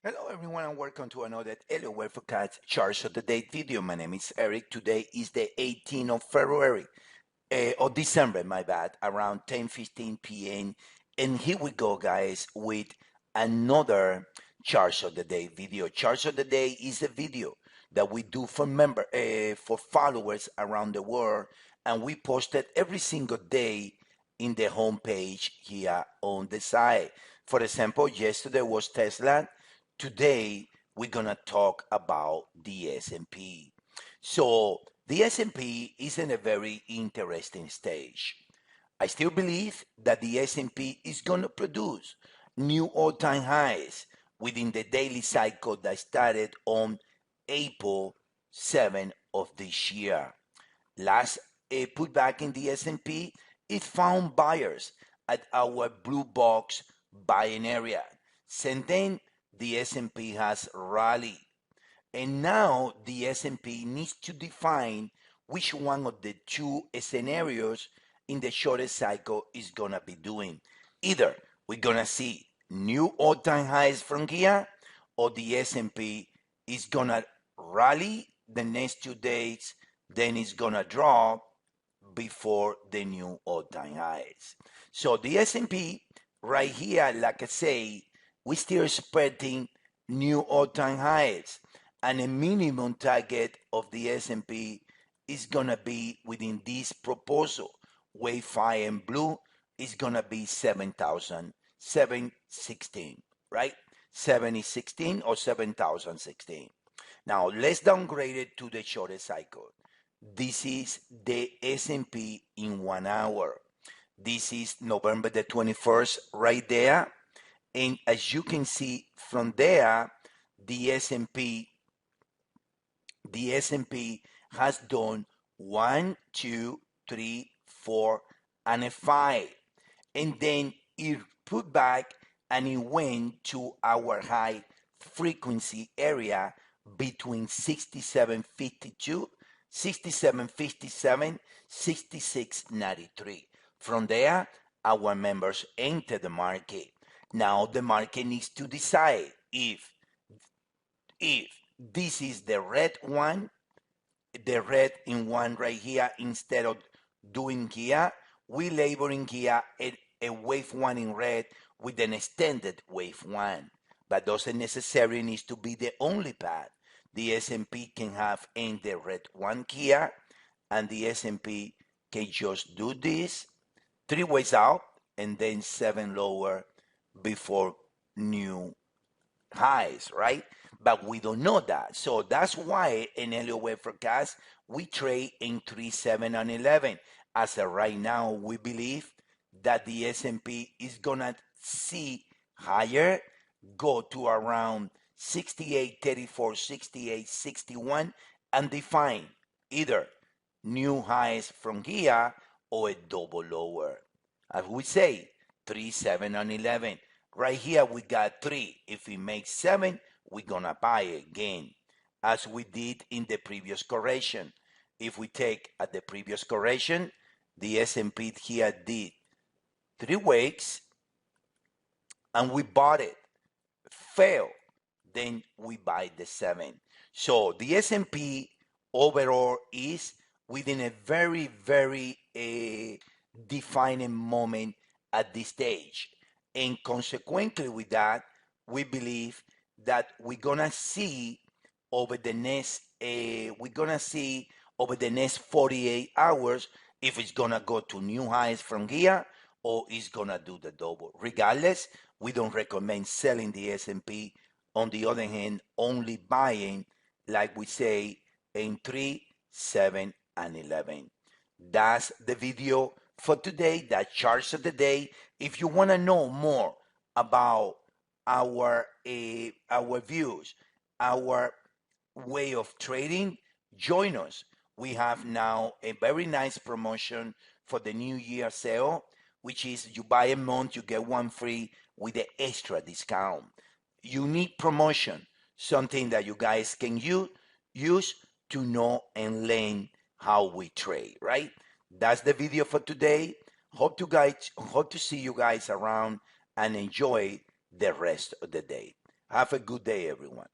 Hello everyone and welcome to another Elliott Wave Charts of the Day video. My name is Eric. Today is the 18th of February, or December, my bad, around 10:15 p.m. And here we go, guys, with another Charts of the Day video. Charts of the Day is a video that we do for followers around the world, and we post it every single day in the homepage here on the site. For example, yesterday was Tesla. Today we're gonna talk about the S&P. So the S&P is in a very interesting stage. I still believe that the S&P is gonna produce new all-time highs within the daily cycle that started on April 7 of this year. Last pullback in the S&P, it found buyers at our blue box buying area. Since then, the S&P has rallied, and now the S&P needs to define which one of the two scenarios in the shortest cycle is gonna be doing. Either we're gonna see new all-time highs from here, or the S&P is gonna rally the next 2 days, then it's gonna drop before the new all-time highs. So the S&P right here, like I say, we still expecting new all-time highs, and a minimum target of the S&P is gonna be within this proposal. Wave 5 and blue is gonna be 7,716, right? 7,016 or 7,016. Now let's downgrade it to the shortest cycle. This is the S&P in 1 hour. This is November the 21st right there. And as you can see from there, the S&P has done 1, 2, 3, 4, and a 5. And then it put back and it went to our high frequency area between 67.52, 67.57, 66.93. From there, our members enter the market. Now the market needs to decide if this is the red one, the red in one right here, instead of doing here, we labeling here a wave 1 in red with an extended wave 1. But doesn't necessarily need to be the only path. The S&P can have in the red 1 here, and the S&P can just do this 3 ways out and then 7 lower before new highs, right? But we don't know that. So that's why in Elliott Wave forecast, we trade in 3, 7, and 11. As of right now, we believe that the S&P is gonna see higher, go to around 68.34, 68.61, and define either new highs from here or a double lower. As we say, 3, 7, and 11. Right here we got 3. If we make 7, we're gonna buy again, as we did in the previous correction. If we take at the previous correction, the S&P here did 3 weeks, and we bought it, failed, then we buy the 7. So the S&P overall is within a very, very defining moment at this stage. And consequently with that, we believe that we're gonna see over the next 48 hours if it's gonna go to new highs from here or it's gonna do the double. Regardless, we don't recommend selling the S&P. On the other hand, only buying, like we say, in 3, 7, and 11. That's the video for today, that charts of the day. If you want to know more about our views, our way of trading, join us. We have now a very nice promotion for the New Year sale, which is you buy a month, you get 1 free with the extra discount. Unique promotion, something that you guys can use to know and learn how we trade, right? That's the video for today. Hope to see you guys around and enjoy the rest of the day. Have a good day, everyone.